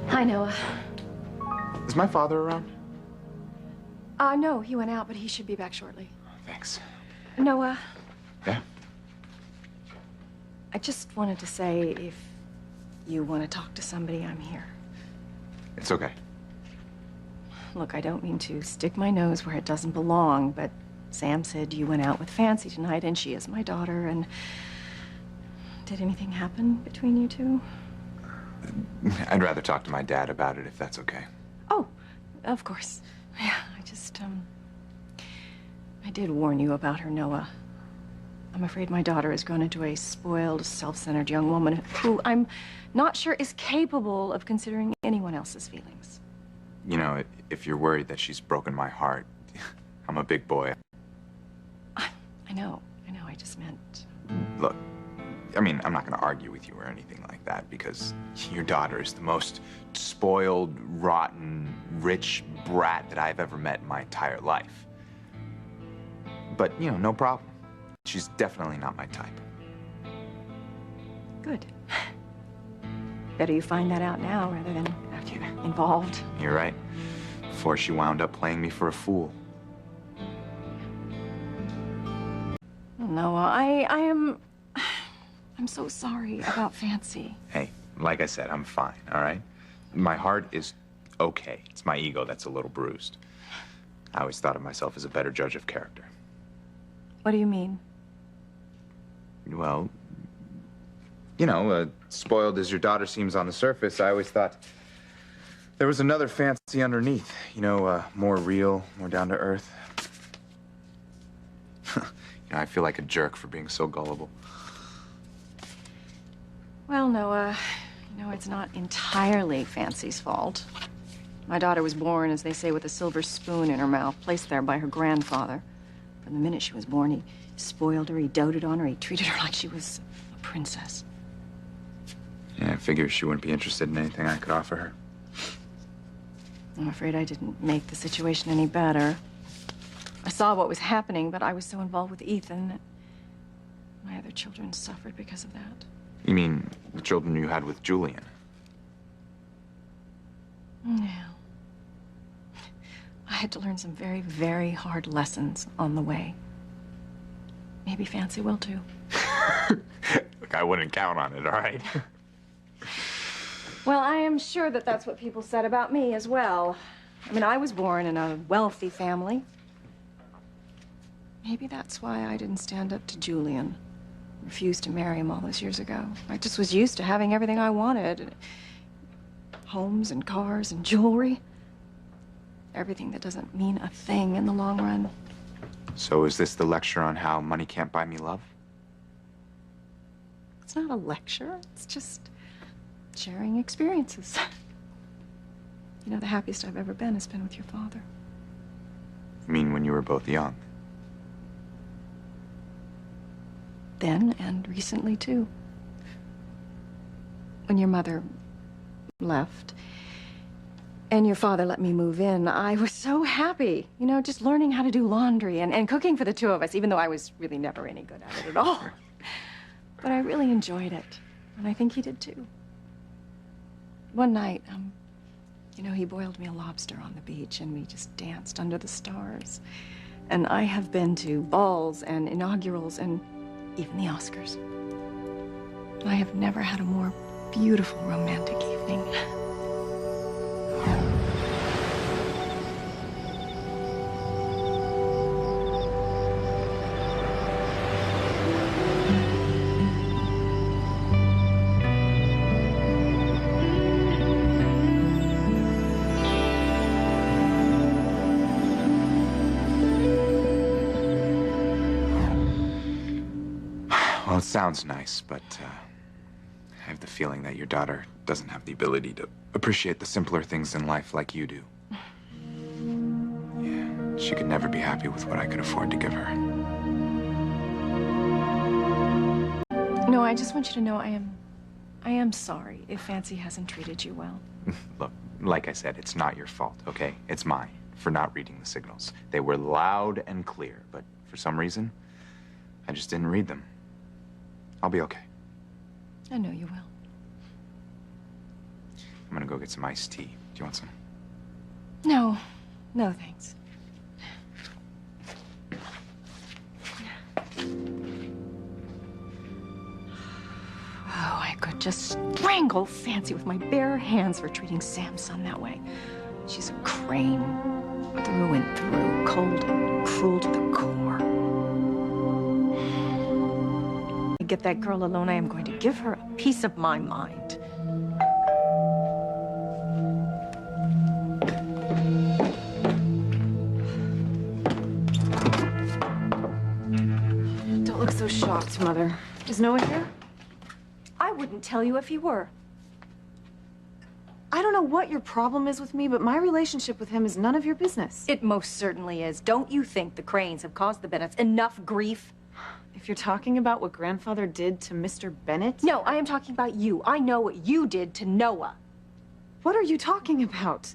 Hi, Noah. Is my father around? No, he went out, but he should be back shortly. Thanks. Noah. Yeah? I just wanted to say if you want to talk to somebody, I'm here. It's okay. Look, I don't mean to stick my nose where it doesn't belong, but Sam said you went out with Fancy tonight, and she is my daughter, and... Did anything happen between you two? I'd rather talk to my dad about it if that's okay. Oh, of course. Yeah, I did warn you about her, Noah. I'm afraid my daughter has grown into a spoiled, self-centered young woman who I'm not sure is capable of considering anyone else's feelings. You know, if you're worried that she's broken my heart, I'm a big boy. I know, I just meant... Look, I mean, I'm not going to argue with you or anything like that because your daughter is the most spoiled, rotten, rich brat that I've ever met in my entire life. But, you know, no problem. She's definitely not my type. Good. Better you find that out now rather than after you're involved. You're right. Before she wound up playing me for a fool. Noah, I'm so sorry about Fancy. Hey, like I said, I'm fine, all right? My heart is okay. It's my ego that's a little bruised. I always thought of myself as a better judge of character. What do you mean? Well, you know, spoiled as your daughter seems on the surface, I always thought there was another Fancy underneath. You know, more real, more down to earth. You know, I feel like a jerk for being so gullible. Well, Noah, you know, it's not entirely Fancy's fault. My daughter was born, as they say, with a silver spoon in her mouth, placed there by her grandfather. From the minute she was born, he spoiled her, he doted on her, he treated her like she was a princess. Yeah, I figured she wouldn't be interested in anything I could offer her. I'm afraid I didn't make the situation any better. I saw what was happening, but I was so involved with Ethan that my other children suffered because of that. You mean the children you had with Julian? Yeah. I had to learn some very, very hard lessons on the way. Maybe Fancy will, too. Look, I wouldn't count on it, all right? Well, I am sure that that's what people said about me as well. I mean, I was born in a wealthy family. Maybe that's why I didn't stand up to Julian. Refused to marry him all those years ago. I just was used to having everything I wanted. Homes and cars and jewelry. Everything that doesn't mean a thing in the long run. So is this the lecture on how money can't buy me love? It's not a lecture. It's just sharing experiences. You know, the happiest I've ever been has been with your father. You mean when you were both young? Then and recently, too. When your mother left and your father let me move in, I was so happy. You know, just learning how to do laundry and cooking for the two of us, even though I was really never any good at it at all. But I really enjoyed it, and I think he did, too. One night, you know, he boiled me a lobster on the beach, and we just danced under the stars. And I have been to balls and inaugurals and even the Oscars. I have never had a more beautiful romantic evening. Well, it sounds nice, but I have the feeling that your daughter doesn't have the ability to appreciate the simpler things in life like you do. Yeah, she could never be happy with what I could afford to give her. No, I just want you to know I am sorry if Fancy hasn't treated you well. Look, like I said, it's not your fault, okay? It's mine for not reading the signals. They were loud and clear, but for some reason, I just didn't read them. I'll be okay. I know you will. I'm gonna go get some iced tea. Do you want some? No. No, thanks. Oh, I could just strangle Fancy with my bare hands for treating Sam's son that way. She's a crane, through and through, cold and cruel to the core. To get that girl alone, I am going to give her a piece of my mind. Don't look so shocked, Mother. Is Noah here? I wouldn't tell you if he were. I don't know what your problem is with me, but my relationship with him is none of your business. It most certainly is. Don't you think the Cranes have caused the Bennetts enough grief? If you're talking about what Grandfather did to Mr. Bennett... No, I am talking about you. I know what you did to Noah. What are you talking about?